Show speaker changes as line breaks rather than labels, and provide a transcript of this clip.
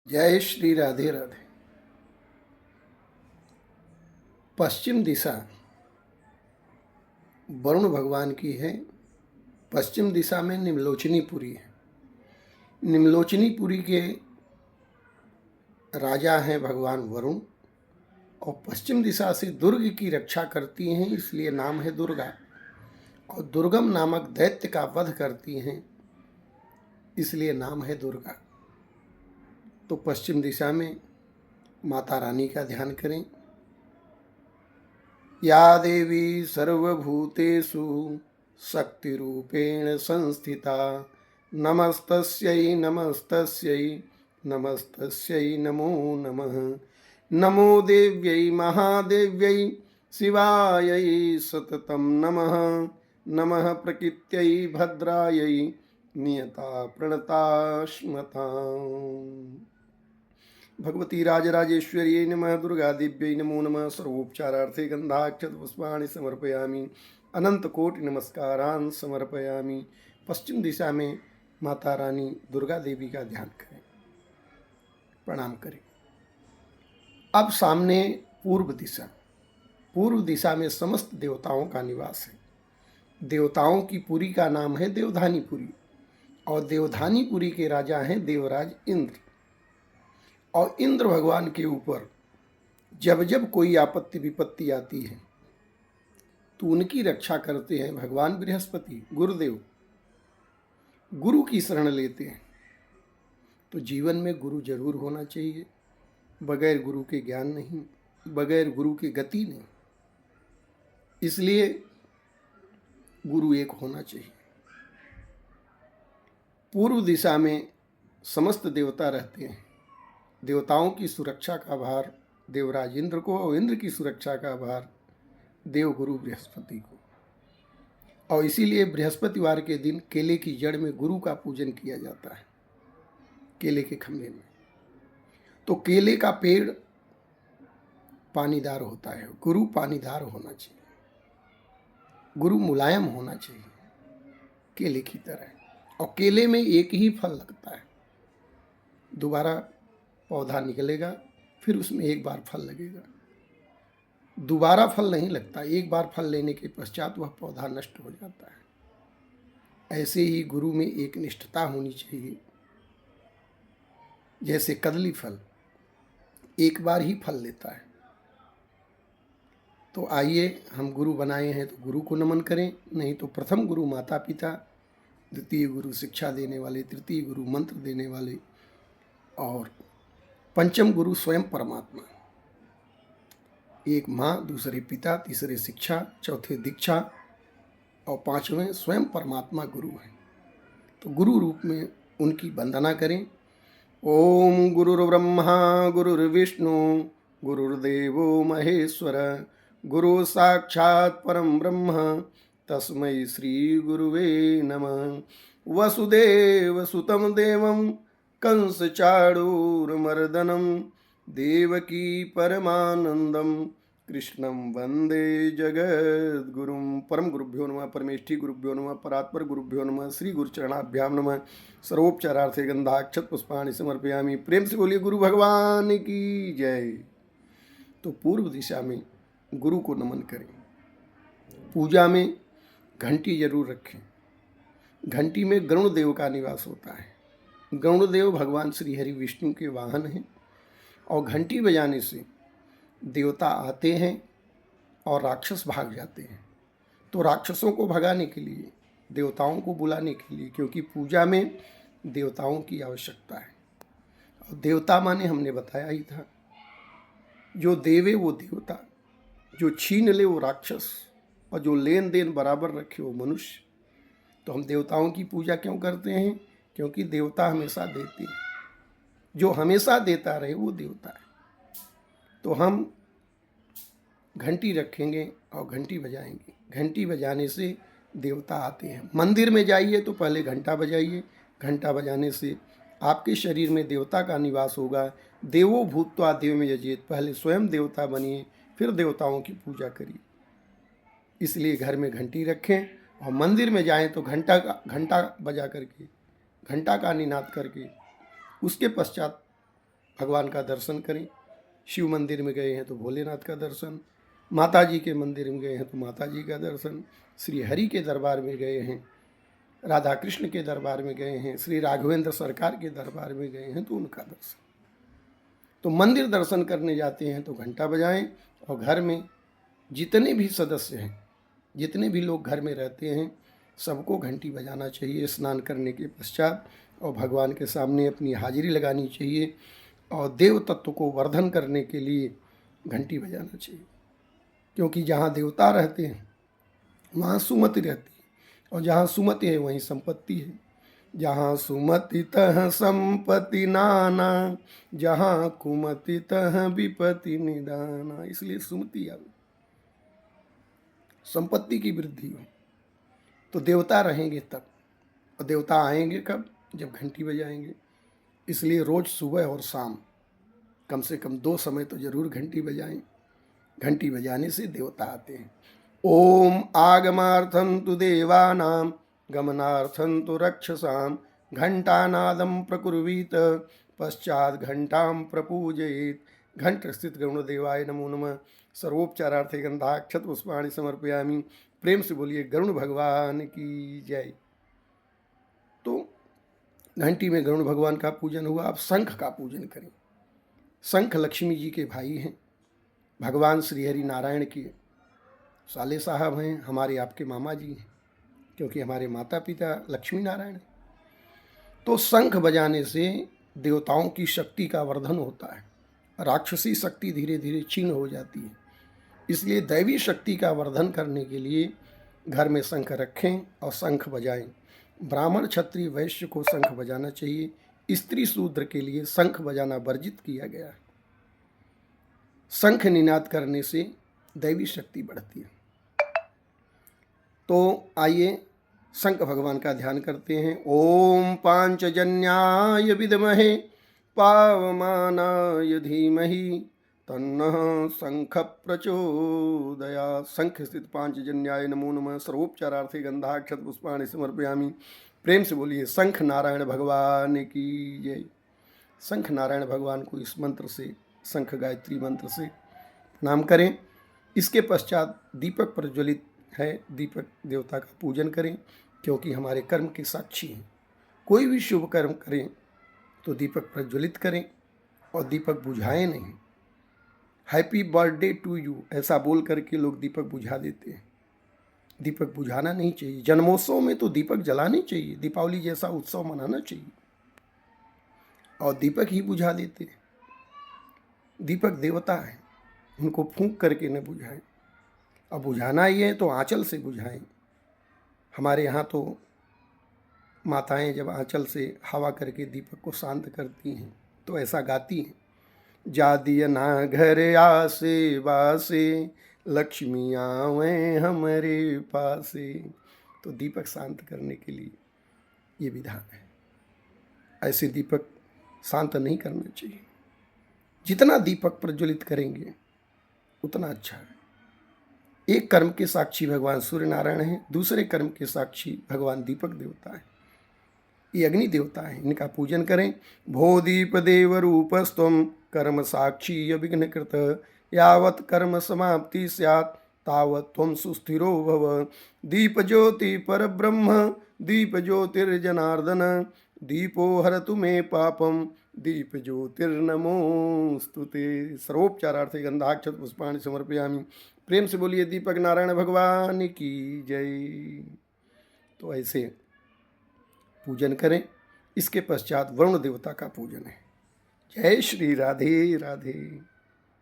जय श्री राधे राधे। पश्चिम दिशा वरुण भगवान की है। पश्चिम दिशा में निम्लोचनीपुरी है। निम्लोचनीपुरी के राजा हैं भगवान वरुण और पश्चिम दिशा से दुर्ग की रक्षा करती हैं, इसलिए नाम है दुर्गा। और दुर्गम नामक दैत्य का वध करती हैं, इसलिए नाम है दुर्गा। तो पश्चिम दिशा में माता रानी का ध्यान करें। या देवी सर्वभूतेषु शक्तिरूपेण संस्थिता नमस्तस्यै नमस्तस्यै नमस्तस्यै नमो नमः। नमो देव्यै महादेव्यै शिवायै सततं नमः। नमः प्रकृत्यै भद्रायै नियता प्रणतास्मता। भगवती राजराजेश्वर्यै नमः। दुर्गादेव्यै नमो नमः। सर्वोपचारार्थे गंधाक्षतपुष्पाणि समर्पयामि। अनंतकोटि नमस्कारान् समर्पयामि। पश्चिम दिशा में माता रानी दुर्गा देवी का ध्यान करें, प्रणाम करें। अब सामने पूर्व दिशा। पूर्व दिशा में समस्त देवताओं का निवास है। देवताओं की पुरी का नाम है देवधानीपुरी और देवधानीपुरी के राजा हैं देवराज इंद्र। और इंद्र भगवान के ऊपर जब जब कोई आपत्ति विपत्ति आती है तो उनकी रक्षा करते हैं भगवान बृहस्पति, गुरुदेव। गुरु की शरण लेते हैं। तो जीवन में गुरु जरूर होना चाहिए। बगैर गुरु के ज्ञान नहीं, बगैर गुरु के गति नहीं। इसलिए गुरु एक होना चाहिए। पूर्व दिशा में समस्त देवता रहते हैं। देवताओं की सुरक्षा का भार देवराज इंद्र को और इंद्र की सुरक्षा का भार देवगुरु बृहस्पति को। और इसीलिए बृहस्पतिवार के दिन केले की जड़ में गुरु का पूजन किया जाता है, केले के खम्भे में। तो केले का पेड़ पानीदार होता है, गुरु पानीदार होना चाहिए। गुरु मुलायम होना चाहिए केले की तरह। और केले में एक ही फल लगता है, दोबारा पौधा निकलेगा, फिर उसमें एक बार फल लगेगा, दोबारा फल नहीं लगता। एक बार फल लेने के पश्चात वह पौधा नष्ट हो जाता है। ऐसे ही गुरु में एक निष्ठता होनी चाहिए। जैसे कदली फल एक बार ही फल लेता है। तो आइए, हम गुरु बनाए हैं तो गुरु को नमन करें। नहीं तो प्रथम गुरु माता पिता, द्वितीय गुरु शिक्षा देने वाले, तृतीय गुरु मंत्र देने वाले और पंचम गुरु स्वयं परमात्मा। एक माँ, दूसरे पिता, तीसरे शिक्षा, चौथे दीक्षा और पांचवें स्वयं परमात्मा गुरु हैं। तो गुरु रूप में उनकी वंदना करें। ओम गुरुर्ब्रह्मा गुरुर्विष्णु गुरुर्देवो महेश्वर गुरु साक्षात् परम ब्रह्म तस्मै श्री गुरुवे नमः। वसुदेव सुतम देवम कंस चाणूरमर्दनम देवकी परमानंदम कृष्णम वंदे जगद्गुरुम। परम गुरुभ्यो नमः। परमेष्ठी गुरुभ्यो नमः। परात्पर गुरुभ्यो नमः। श्री गुरुचरणाभ्याम नमः। सर्वोपचारार्थे गंधाक्षत पुष्पाणि समर्पयामि। प्रेम से बोलिए गुरु भगवान की जय। तो पूर्व दिशा में गुरु को नमन करें। पूजा में घंटी जरूर रखें। घंटी में गरुड़देव का निवास होता है। गरुड़देव भगवान श्री हरि विष्णु के वाहन हैं और घंटी बजाने से देवता आते हैं और राक्षस भाग जाते हैं। तो राक्षसों को भगाने के लिए, देवताओं को बुलाने के लिए, क्योंकि पूजा में देवताओं की आवश्यकता है। और देवता माने हमने बताया ही था, जो देवे वो देवता, जो छीन ले वो राक्षस और जो लेन देन बराबर रखे वो मनुष्य। तो हम देवताओं की पूजा क्यों करते हैं? क्योंकि देवता हमेशा देते हैं। जो हमेशा देता रहे वो देवता है। तो हम घंटी रखेंगे और घंटी बजाएंगे। घंटी बजाने से देवता आते हैं। मंदिर में जाइए तो पहले घंटा बजाइए। घंटा बजाने से आपके शरीर में देवता का निवास होगा। देवो भूत्वा देव में यजेत, पहले स्वयं देवता बनिए, फिर देवताओं की पूजा करिए। इसलिए घर में घंटी रखें और मंदिर में जाएं तो घंटा बजा करके, घंटा का निनाद करके उसके पश्चात भगवान का दर्शन करें। शिव मंदिर में गए हैं तो भोलेनाथ का दर्शन, माता जी के मंदिर में गए हैं तो माता जी का दर्शन, श्री हरि के दरबार में गए हैं, राधा कृष्ण के दरबार में गए हैं, श्री राघवेंद्र सरकार के दरबार में गए हैं तो उनका दर्शन। तो मंदिर दर्शन करने जाते हैं तो घंटा बजाएं, और घर में जितने भी सदस्य हैं, जितने भी लोग घर में रहते हैं, सबको घंटी बजाना चाहिए स्नान करने के पश्चात, और भगवान के सामने अपनी हाजिरी लगानी चाहिए, और देव तत्व को वर्धन करने के लिए घंटी बजाना चाहिए। क्योंकि जहाँ देवता रहते हैं वहाँ सुमति रहती है, और जहाँ सुमति है वहीं संपत्ति है। जहाँ सुमति तह संपत्ति नाना, जहाँ कुमति तह विपत्ति निदाना। इसलिए सुमति आवे, संपत्ति की वृद्धि हो, तो देवता रहेंगे तब, और देवता आएंगे कब? जब घंटी बजाएंगे। इसलिए रोज सुबह और शाम कम से कम 2 समय तो जरूर घंटी बजाएं। घंटी बजाने से देवता आते हैं। ओम आगमार्थं तु देवानां गमनार्थं तु रक्षसां घंटानादं प्रकुर्वीत पश्चात घंटां प्रपूजयेत्। घंट स्थित गरुण देवाय नमो नमः। सर्वोपचारार्थे गंधाक्षत पुष्पाणि समर्पयामि। प्रेम से बोलिए गरुण भगवान की जय। तो घंटी में गरुण भगवान का पूजन हुआ। अब शंख का पूजन करें। शंख लक्ष्मी जी के भाई हैं, भगवान श्री हरि नारायण के साले साहब हैं, हमारे आपके मामा जी हैं, क्योंकि हमारे माता पिता लक्ष्मी नारायण हैं। तो शंख बजाने से देवताओं की शक्ति का वर्धन होता है, राक्षसी शक्ति धीरे धीरे क्षीण हो जाती है। इसलिए दैवी शक्ति का वर्धन करने के लिए घर में शंख रखें और शंख बजाएं। ब्राह्मण क्षत्रिय वैश्य को शंख बजाना चाहिए, स्त्री शूद्र के लिए शंख बजाना वर्जित किया गया है। शंख निनाद करने से दैवी शक्ति बढ़ती है। तो आइए शंख भगवान का ध्यान करते हैं। ओम पांचजन्याय विद्महे पावमानाय धीमहि तन्नः शंख प्रचोदयात्। शंख स्थित पांचजन्याय नमो नमः। सर्वोपचारार्थे गंधाक्षत पुष्पाणि समर्पयामि। प्रेम से बोलिए शंख नारायण भगवान की जय। शंख नारायण भगवान को इस मंत्र से, शंख गायत्री मंत्र से प्रणाम करें। इसके पश्चात दीपक प्रज्वलित है, दीपक देवता का पूजन करें, क्योंकि हमारे कर्म के साक्षी हैं। कोई भी शुभ कर्म करें तो दीपक प्रज्वलित करें और दीपक बुझाएं नहीं। हैप्पी बर्थडे टू यू ऐसा बोल करके लोग दीपक बुझा देते हैं। दीपक बुझाना नहीं चाहिए। जन्मोत्सव में तो दीपक जलाने चाहिए, दीपावली जैसा उत्सव मनाना चाहिए, और दीपक ही बुझा देते हैं। दीपक देवता है, उनको फूंक करके न बुझाएं। और बुझाना ही है तो आंचल से बुझाएं। हमारे यहाँ तो माताएं जब आंचल से हवा करके दीपक को शांत करती हैं तो ऐसा गाती हैं, जा दिया ना घर आसे बासे लक्ष्मी आवे हमारे पासे। तो दीपक शांत करने के लिए ये विधान है। ऐसे दीपक शांत नहीं करना चाहिए। जितना दीपक प्रज्वलित करेंगे उतना अच्छा है। एक कर्म के साक्षी भगवान सूर्य नारायण हैं, दूसरे कर्म के साक्षी भगवान दीपक देवता है, ये अग्नि देवता है। इनका पूजन करें। भो दीप देव रूपस्त्वं कर्म साक्षी विघ्न कृत यावत् कर्म समाप्ति स्यात् तावत् त्वं सुस्थिरो भव। दीप ज्योति पर ब्रह्म दीप ज्योतिर्जनार्दन दीपो हरतु मे पापम दीप ज्योतिर्नमोस्तुते। सर्वोपचारार्थे गंधाक्षत पुष्पाणि समर्पयामि। प्रेम से बोलिए दीपक नारायण भगवान की जय। तो ऐसे पूजन करें। इसके पश्चात वरुण देवता का पूजन है। जय श्री राधे राधे।